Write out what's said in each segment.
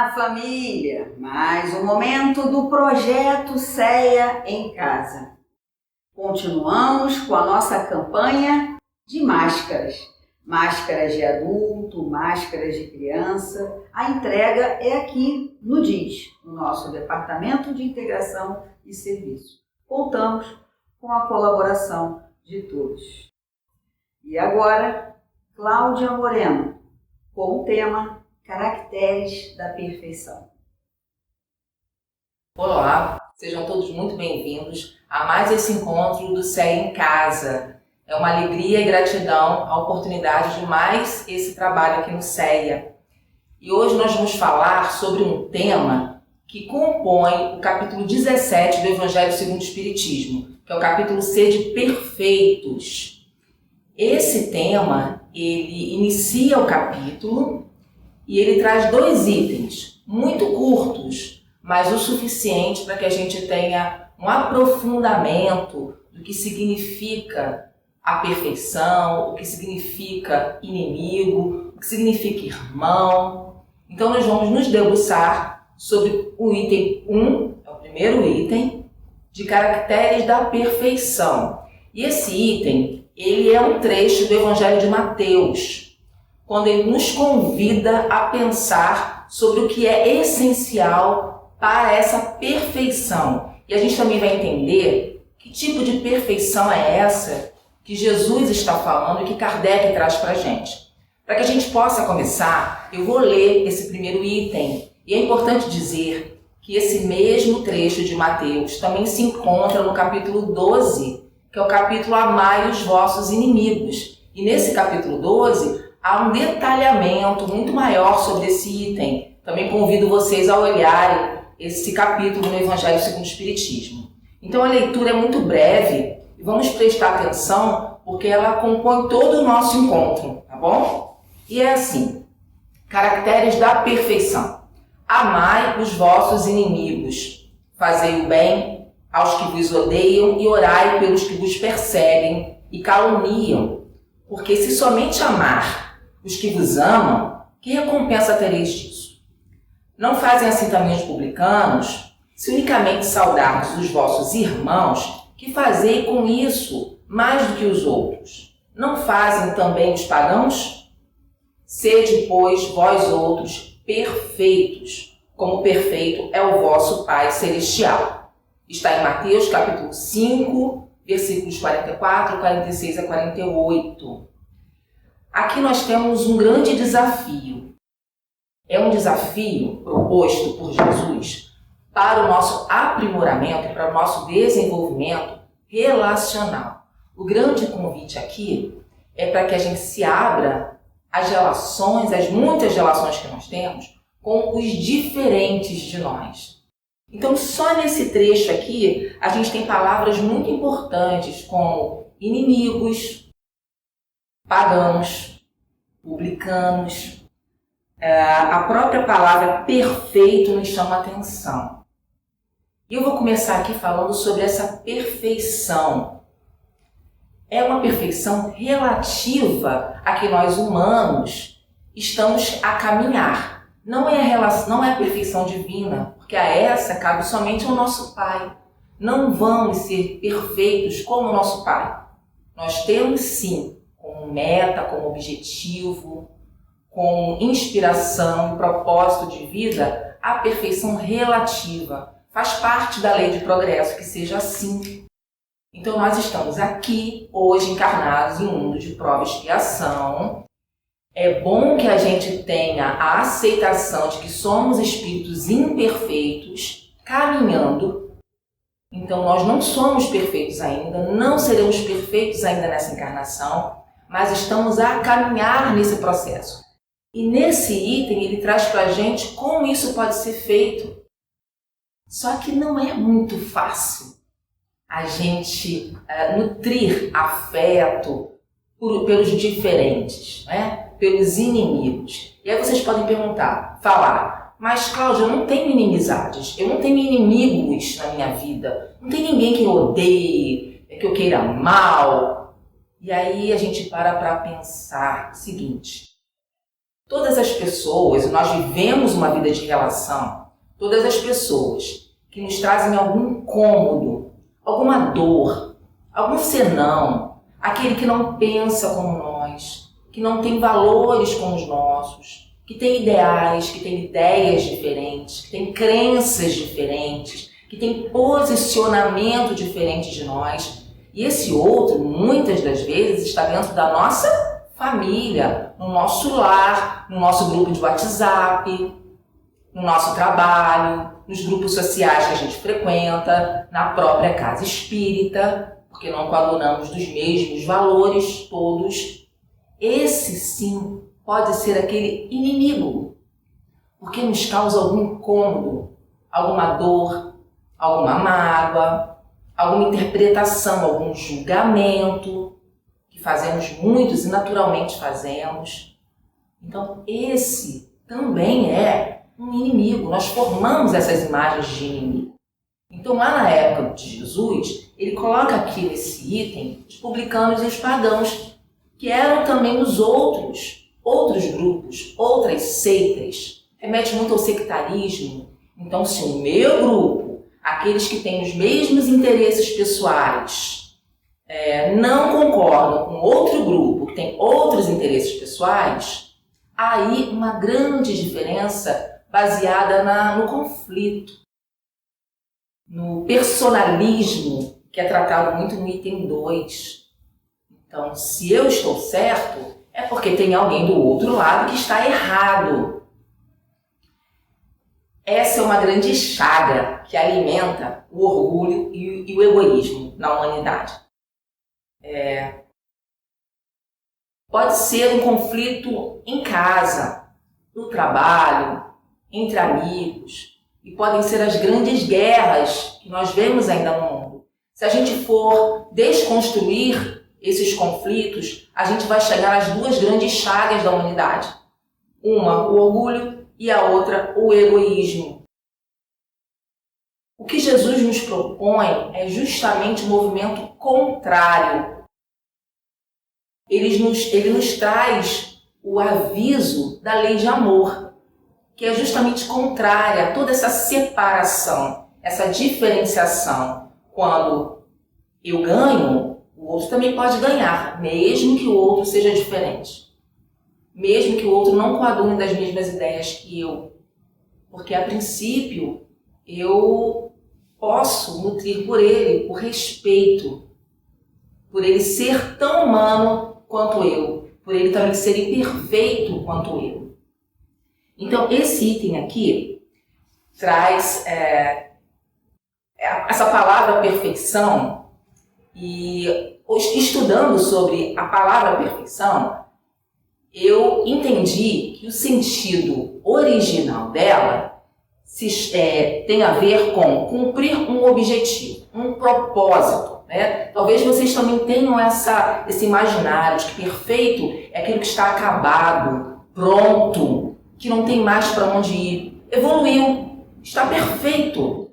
Olá, família! Mais um momento do projeto CEA em Casa. Continuamos com a nossa campanha de máscaras. Máscaras de adulto, máscaras de criança. A entrega é aqui no DIS, no nosso Departamento de Integração e Serviço. Contamos com a colaboração de todos. E agora, Cláudia Moreno, com o tema Caracteres da Perfeição. Olá, sejam todos muito bem-vindos a mais esse encontro do CEA em Casa. É uma alegria e gratidão a oportunidade de mais esse trabalho aqui no CEA. E hoje nós vamos falar sobre um tema que compõe o capítulo 17 do Evangelho segundo o Espiritismo, que é o capítulo C de Perfeitos. Esse tema, ele inicia o capítulo e ele traz dois itens muito curtos, mas o suficiente para que a gente tenha um aprofundamento do que significa a perfeição, o que significa inimigo, o que significa irmão. Então nós vamos nos debruçar sobre o item 1, é o primeiro item, de caracteres da perfeição. E esse item, ele é um trecho do Evangelho de Mateus, quando ele nos convida a pensar sobre o que é essencial para essa perfeição. E a gente também vai entender que tipo de perfeição é essa que Jesus está falando e que Kardec traz para a gente. Para que a gente possa começar, eu vou ler esse primeiro item. E é importante dizer que esse mesmo trecho de Mateus também se encontra no capítulo 12, que é o capítulo Amai os vossos inimigos. E nesse capítulo 12, há um detalhamento muito maior sobre esse item. Também convido vocês a olharem esse capítulo no Evangelho segundo o Espiritismo. Então a leitura é muito breve e vamos prestar atenção porque ela compõe todo o nosso encontro, tá bom? E é assim: caracteres da perfeição. Amai os vossos inimigos, fazei o bem aos que vos odeiam e orai pelos que vos perseguem e caluniam. Porque se somente amar os que vos amam, que recompensa tereis disso? Não fazem assim também os publicanos? Se unicamente saudardes os vossos irmãos, que fazei com isso mais do que os outros? Não fazem também os pagãos? Sede, pois, vós outros perfeitos, como perfeito é o vosso Pai Celestial. Está em Mateus capítulo 5, versículos 44, 46 a 48. Aqui nós temos um grande desafio. É um desafio proposto por Jesus para o nosso aprimoramento, para o nosso desenvolvimento relacional. O grande convite aqui é para que a gente se abra às relações, às muitas relações que nós temos com os diferentes de nós. Então, só nesse trecho aqui, a gente tem palavras muito importantes como inimigos, pagãos, publicanos. A própria palavra perfeito nos chama a atenção. E eu vou começar aqui falando sobre essa perfeição. É uma perfeição relativa a que nós humanos estamos a caminhar. Não é a perfeição divina, porque a essa cabe somente ao nosso Pai. Não vamos ser perfeitos como o nosso Pai. Nós temos sim como meta, como objetivo, como inspiração e propósito de vida, a perfeição relativa. Faz parte da lei de progresso que seja assim. Então nós estamos aqui, hoje, encarnados em um mundo de prova e expiação. É bom que a gente tenha a aceitação de que somos espíritos imperfeitos, caminhando. Então nós não somos perfeitos ainda, não seremos perfeitos ainda nessa encarnação, mas estamos a caminhar nesse processo. E nesse item ele traz para a gente como isso pode ser feito. Só que não é muito fácil a gente nutrir afeto pelos diferentes, né? Pelos inimigos. E aí vocês podem falar, mas Cláudia, eu não tenho inimizades, eu não tenho inimigos na minha vida, não tem ninguém que eu odeie, que eu queira mal. E aí a gente para pensar o seguinte: todas as pessoas, e nós vivemos uma vida de relação, todas as pessoas que nos trazem algum incômodo, alguma dor, algum senão, aquele que não pensa como nós, que não tem valores como os nossos, que tem ideais, que tem ideias diferentes, que tem crenças diferentes, que tem posicionamento diferente de nós. E esse outro, muitas das vezes, está dentro da nossa família, no nosso lar, no nosso grupo de WhatsApp, no nosso trabalho, nos grupos sociais que a gente frequenta, na própria casa espírita, porque não coadunamos dos mesmos valores todos. Esse sim pode ser aquele inimigo, porque nos causa algum incômodo, alguma dor, alguma mágoa, alguma interpretação, algum julgamento, que fazemos muitos e naturalmente fazemos. Então esse também é um inimigo, nós formamos essas imagens de inimigo. Então lá na época de Jesus, ele coloca aqui nesse item os publicanos e os pagãos, que eram também os outros grupos, outras seitas. Remete muito ao sectarismo. Então se o meu grupo, aqueles que têm os mesmos interesses pessoais, não concordam com outro grupo que tem outros interesses pessoais, aí uma grande diferença baseada no conflito, no personalismo, que é tratado muito no item 2. Então, se eu estou certo, é porque tem alguém do outro lado que está errado. Essa é uma grande chaga que alimenta o orgulho e o egoísmo na humanidade. Pode ser um conflito em casa, no trabalho, entre amigos, e podem ser as grandes guerras que nós vemos ainda no mundo. Se a gente for desconstruir esses conflitos, a gente vai chegar às duas grandes chagas da humanidade. Uma, o orgulho, e a outra, o egoísmo. O que Jesus nos propõe é justamente um movimento contrário. Ele nos traz o aviso da lei de amor, que é justamente contrária a toda essa separação, essa diferenciação. Quando eu ganho, o outro também pode ganhar, mesmo que o outro seja diferente. Mesmo que o outro não coadune das mesmas ideias que eu. Porque, a princípio, eu posso nutrir por ele o respeito, por ele ser tão humano quanto eu, por ele também ser imperfeito quanto eu. Então, esse item aqui traz essa palavra perfeição, e estudando sobre a palavra perfeição, eu entendi que o sentido original dela tem a ver com cumprir um objetivo, um propósito. Né? Talvez vocês também tenham esse imaginário de que perfeito é aquilo que está acabado, pronto, que não tem mais para onde ir. Evoluiu, está perfeito.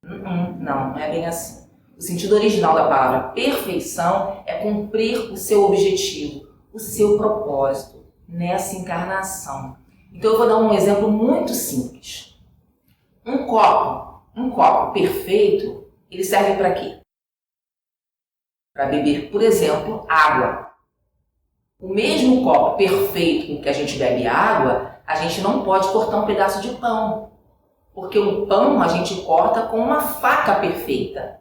Não é bem assim. O sentido original da palavra perfeição é cumprir o seu objetivo, o seu propósito nessa encarnação. Então eu vou dar um exemplo muito simples. Um copo perfeito, ele serve para quê? Para beber, por exemplo, água. O mesmo copo perfeito com que a gente bebe água, a gente não pode cortar um pedaço de pão, porque o pão a gente corta com uma faca perfeita.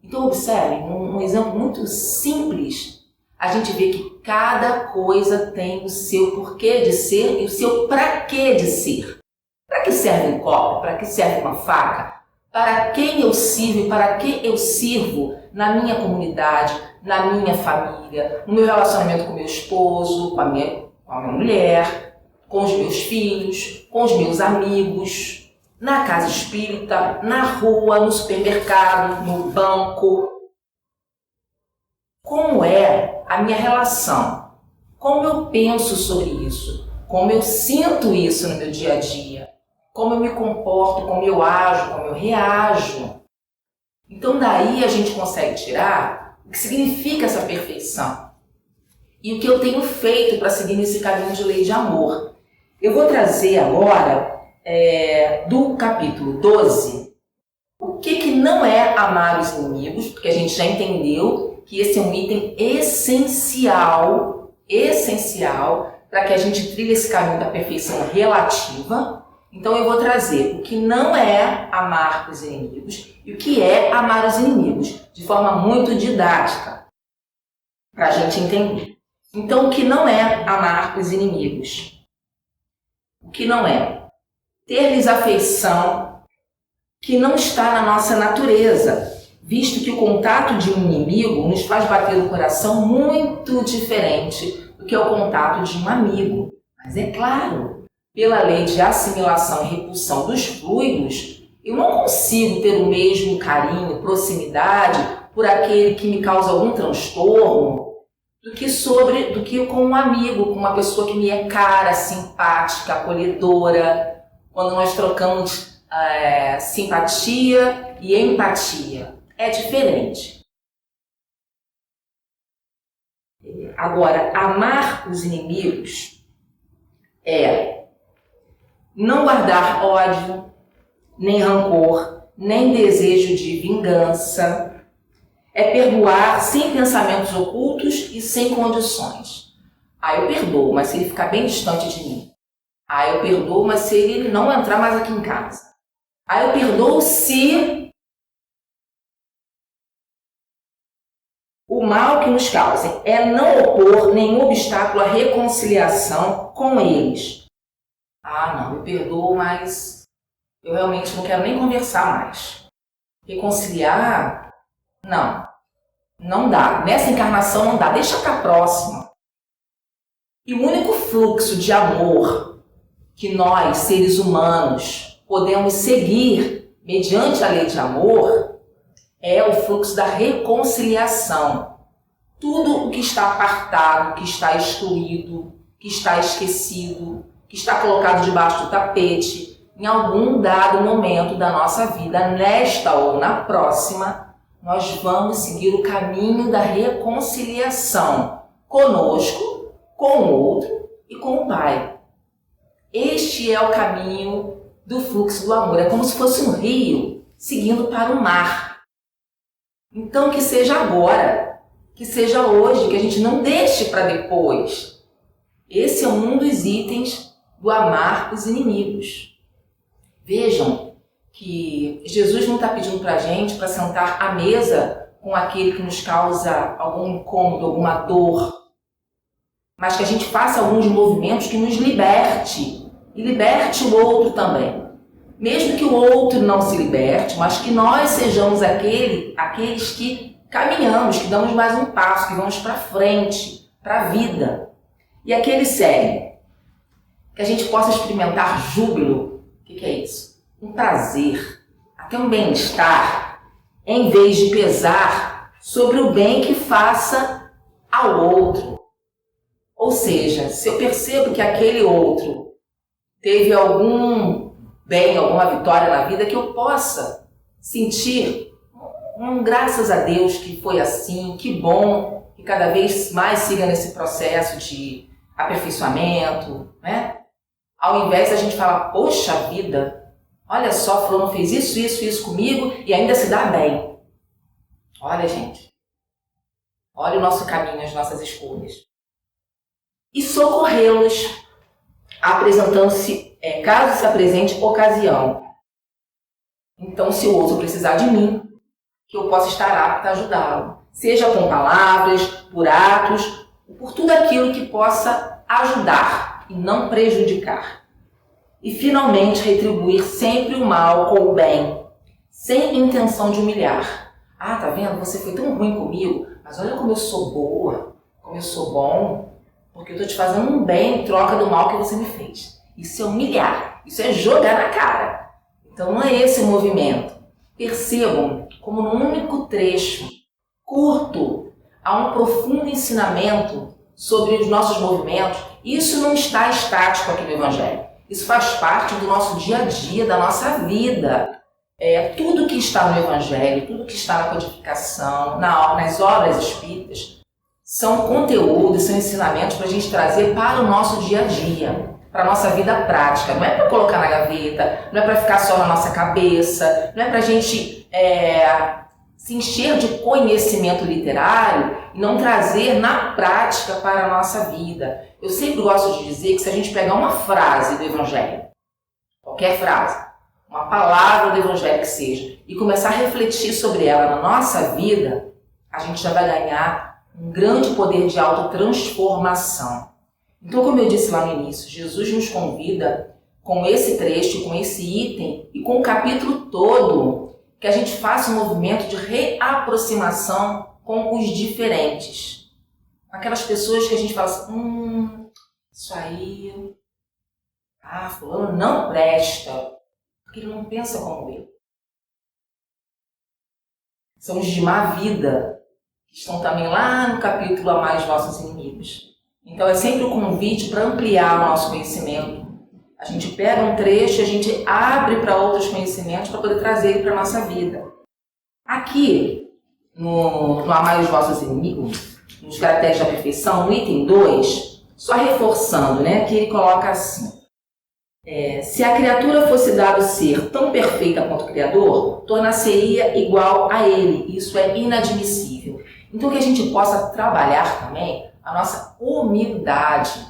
Então observem, um exemplo muito simples, a gente vê que cada coisa tem o seu porquê de ser e o seu para quê de ser. Para que serve um copo? Para que serve uma faca? Para quem eu sirvo e para que eu sirvo na minha comunidade, na minha família, no meu relacionamento com meu esposo, com a minha mulher, com os meus filhos, com os meus amigos, na casa espírita, na rua, no supermercado, no banco. Como é a minha relação? Como eu penso sobre isso? Como eu sinto isso no meu dia a dia? Como eu me comporto, como eu ajo, como eu reajo? Então daí a gente consegue tirar o que significa essa perfeição. E o que eu tenho feito para seguir nesse caminho de lei de amor. Eu vou trazer agora do capítulo 12 o que não é amar os inimigos, porque a gente já entendeu que esse é um item essencial para que a gente trilhe esse caminho da perfeição relativa. Então eu vou trazer o que não é amar os inimigos e o que é amar os inimigos, de forma muito didática, para a gente entender. Então o que não é amar os inimigos? O que não é? Ter-lhes afeição que não está na nossa natureza, visto que o contato de um inimigo nos faz bater o coração muito diferente do que é o contato de um amigo. Mas é claro, pela lei de assimilação e repulsão dos fluidos, eu não consigo ter o mesmo carinho, proximidade por aquele que me causa algum transtorno do que com um amigo, com uma pessoa que me é cara, simpática, acolhedora, quando nós trocamos simpatia e empatia. É diferente. Agora, amar os inimigos é não guardar ódio, nem rancor, nem desejo de vingança. É perdoar sem pensamentos ocultos e sem condições. Eu perdoo, mas se ele ficar bem distante de mim. Eu perdoo, mas se ele não entrar mais aqui em casa. Eu perdoo se o mal que nos causem é não opor nenhum obstáculo à reconciliação com eles. Não, eu perdoo, mas eu realmente não quero nem conversar mais. Reconciliar... Não dá. Nessa encarnação não dá. Deixa para a próxima. E o único fluxo de amor que nós, seres humanos, podemos seguir mediante a lei de amor é o fluxo da reconciliação. Tudo o que está apartado, que está excluído, que está esquecido, que está colocado debaixo do tapete, em algum dado momento da nossa vida, nesta ou na próxima, nós vamos seguir o caminho da reconciliação conosco, com o outro e com o Pai. Este é o caminho do fluxo do amor. É como se fosse um rio seguindo para o mar. Então que seja agora, que seja hoje, que a gente não deixe para depois. Esse é um dos itens do amar os inimigos. Vejam que Jesus não está pedindo para a gente para sentar à mesa com aquele que nos causa algum incômodo, alguma dor, mas que a gente faça alguns movimentos que nos liberte e liberte o outro também. Mesmo que o outro não se liberte, mas que nós sejamos aqueles que caminhamos, que damos mais um passo, que vamos para frente, para a vida. E aquele segue, que a gente possa experimentar júbilo. O que é isso? Um prazer, até um bem-estar, em vez de pesar sobre o bem que faça ao outro. Ou seja, se eu percebo que aquele outro teve algum bem, alguma vitória na vida, que eu possa sentir graças a Deus que foi assim, que bom, que cada vez mais siga nesse processo de aperfeiçoamento, né? Ao invés da gente falar, poxa vida, olha só, fulano fez isso comigo e ainda se dá bem. Olha, gente. Olha o nosso caminho, as nossas escolhas. E socorrê-los, apresentando-se, caso se apresente ocasião. Então, se o outro precisar de mim, que eu possa estar apto a ajudá-lo. Seja com palavras, por atos, por tudo aquilo que possa ajudar e não prejudicar. E, finalmente, retribuir sempre o mal com o bem, sem intenção de humilhar. Tá vendo? Você foi tão ruim comigo, mas olha como eu sou boa, como eu sou bom, porque eu estou te fazendo um bem em troca do mal que você me fez. Isso é humilhar, isso é jogar na cara. Então, não é esse o movimento. Percebam como num único trecho, curto, há um profundo ensinamento sobre os nossos movimentos. Isso não está estático aqui no Evangelho. Isso faz parte do nosso dia a dia, da nossa vida. Tudo que está no Evangelho, tudo que está na codificação, nas obras espíritas, são conteúdos, são ensinamentos para a gente trazer para o nosso dia a dia. para a nossa vida prática. Não é para colocar na gaveta, não é para ficar só na nossa cabeça, não é para a gente se encher de conhecimento literário e não trazer na prática para a nossa vida. Eu sempre gosto de dizer que se a gente pegar uma frase do Evangelho, qualquer frase, uma palavra do Evangelho que seja, e começar a refletir sobre ela na nossa vida, a gente já vai ganhar um grande poder de autotransformação. Então, como eu disse lá no início, Jesus nos convida com esse trecho, com esse item e com o capítulo todo, que a gente faça um movimento de reaproximação com os diferentes. Aquelas pessoas que a gente fala assim, isso aí, fulano não presta, porque ele não pensa como eu. São os de má vida, que estão também lá no capítulo Amai os vossos inimigos. Então é sempre o convite para ampliar o nosso conhecimento. A gente pega um trecho e a gente abre para outros conhecimentos para poder trazer ele para a nossa vida. Aqui, no Amai os vossos inimigos, nos caracteres da perfeição, no item 2, só reforçando, que ele coloca assim. Se a criatura fosse dado ser tão perfeita quanto o Criador, tornar-se-ia igual a ele. Isso é inadmissível. Então que a gente possa trabalhar também a nossa humildade.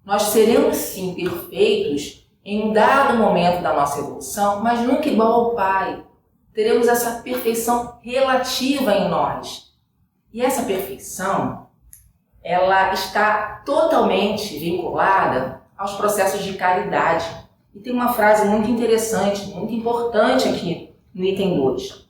Nós seremos sim perfeitos em um dado momento da nossa evolução, mas nunca igual ao Pai. Teremos essa perfeição relativa em nós. E essa perfeição, ela está totalmente vinculada aos processos de caridade. E tem uma frase muito interessante, muito importante aqui no item 2.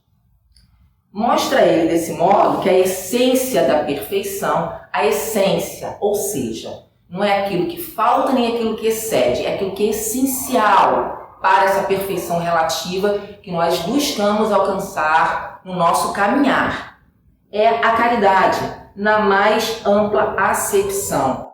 Mostra ele desse modo que a essência da perfeição, a essência, ou seja, não é aquilo que falta nem aquilo que excede, é aquilo que é essencial para essa perfeição relativa que nós buscamos alcançar no nosso caminhar. É a caridade, na mais ampla acepção,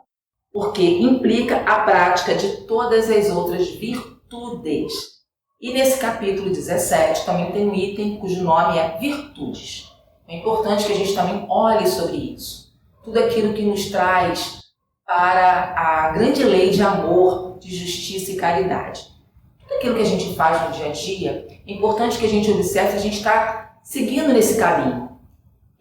porque implica a prática de todas as outras virtudes. E nesse capítulo 17 também tem um item cujo nome é virtudes. É importante que a gente também olhe sobre isso. Tudo aquilo que nos traz para a grande lei de amor, de justiça e caridade. Tudo aquilo que a gente faz no dia a dia, é importante que a gente observe se a gente está seguindo nesse caminho.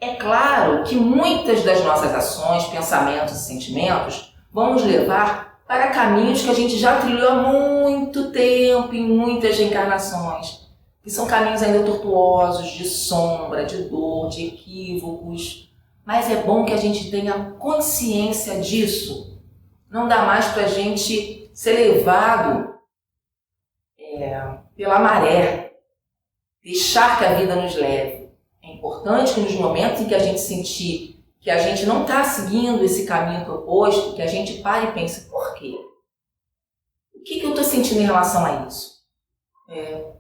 É claro que muitas das nossas ações, pensamentos e sentimentos vão nos levar para caminhos que a gente já trilhou há muito tempo, em muitas reencarnações, que são caminhos ainda tortuosos, de sombra, de dor, de equívocos. Mas é bom que a gente tenha consciência disso. Não dá mais para a gente ser levado pela maré, deixar que a vida nos leve. É importante que nos momentos em que a gente sentir que a gente não está seguindo esse caminho proposto, que a gente pare e pense, por quê? O que eu estou sentindo em relação a isso?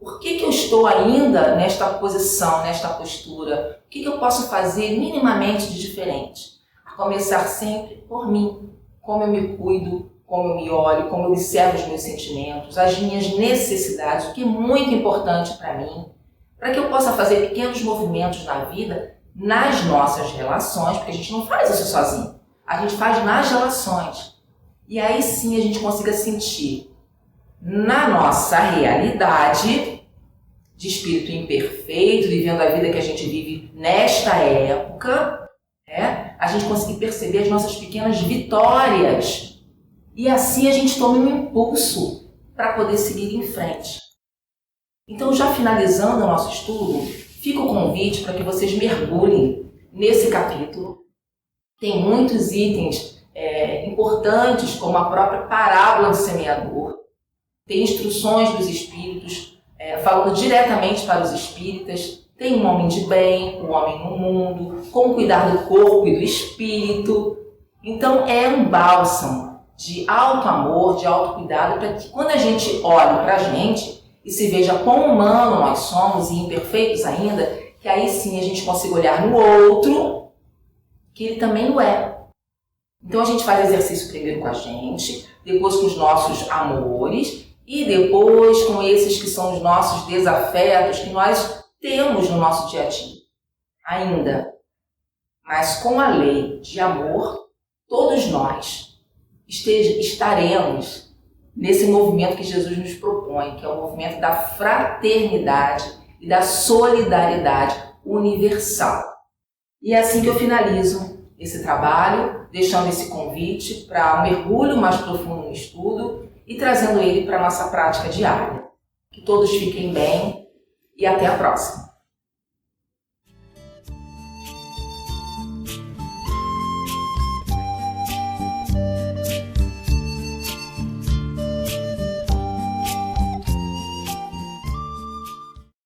Por que eu estou ainda nesta posição, nesta postura? O que eu posso fazer minimamente de diferente? A começar sempre por mim, como eu me cuido, como eu me olho, como eu observo os meus sentimentos, as minhas necessidades, o que é muito importante para mim, para que eu possa fazer pequenos movimentos na vida, nas nossas relações, porque a gente não faz isso sozinho, a gente faz nas relações. E aí sim a gente consiga sentir na nossa realidade de espírito imperfeito, vivendo a vida que a gente vive nesta época, a gente conseguir perceber as nossas pequenas vitórias. E assim a gente toma um impulso para poder seguir em frente. Então, já finalizando o nosso estudo, fica o convite para que vocês mergulhem nesse capítulo. Tem muitos itens importantes, como a própria parábola do semeador. Tem instruções dos espíritos, falando diretamente para os espíritas. Tem um homem de bem, um homem no mundo, como cuidar do corpo e do espírito. Então, é um bálsamo de alto amor, de alto cuidado, para que quando a gente olhe para a gente e se veja quão humano nós somos e imperfeitos ainda, que aí sim a gente consiga olhar no outro, que ele também o é. Então a gente faz exercício primeiro com a gente, depois com os nossos amores e depois com esses que são os nossos desafetos que nós temos no nosso dia a dia. Ainda, mas com a lei de amor, todos nós estaremos nesse movimento que Jesus nos propõe, que é o movimento da fraternidade e da solidariedade universal. E é assim que eu finalizo esse trabalho, deixando esse convite para um mergulho mais profundo no estudo e trazendo ele para a nossa prática diária. Que todos fiquem bem e até a próxima!